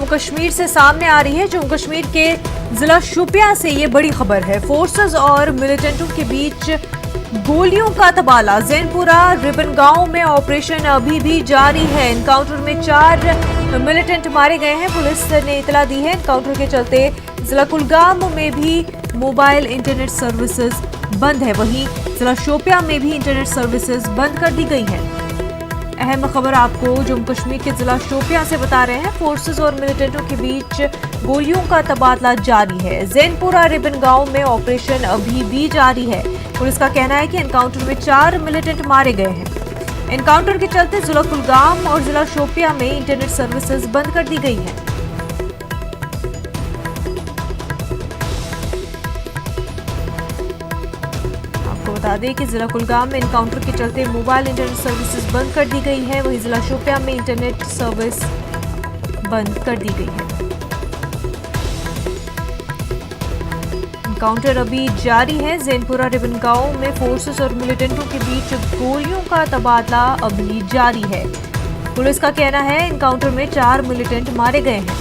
जम्मू कश्मीर से सामने आ रही है। जम्मू कश्मीर के जिला शोपियां से ये बड़ी खबर है। फोर्सेस और मिलिटेंटों के बीच गोलियों का तबादला। जैनपुरा रिबन गांव में ऑपरेशन अभी भी जारी है। एनकाउंटर में 4 मिलिटेंट मारे गए हैं। पुलिस ने इतला दी है। एनकाउंटर के चलते जिला कुलगाम में भी मोबाइल इंटरनेट सर्विसेज बंद है। वहीं जिला शोपियां में भी इंटरनेट सर्विसेज बंद कर दी गई है। अहम खबर आपको जम्मू कश्मीर के जिला शोपियां से बता रहे हैं। फोर्सेस और मिलिटेंटों के बीच गोलियों का तबादला जारी है। जैनपुरा रिबन गांव में ऑपरेशन अभी भी जारी है। पुलिस का कहना है कि एनकाउंटर में 4 मिलिटेंट मारे गए हैं। एनकाउंटर के चलते जिला कुलगाम और जिला शोपियां में इंटरनेट सर्विसेज बंद कर दी गई है। बता दें कि जिला कुलगाम में एनकाउंटर के चलते मोबाइल इंटरनेट सर्विसेज बंद कर दी गई है। वहीं जिला शोपियां में इंटरनेट सर्विस बंद कर दी गई है। एनकाउंटर अभी जारी है। जैनपुरा रिबन गांव में फोर्सेस और मिलिटेंटों के बीच गोलियों का तबादला अभी जारी है। पुलिस का कहना है एनकाउंटर में 4 मिलिटेंट मारे गए हैं।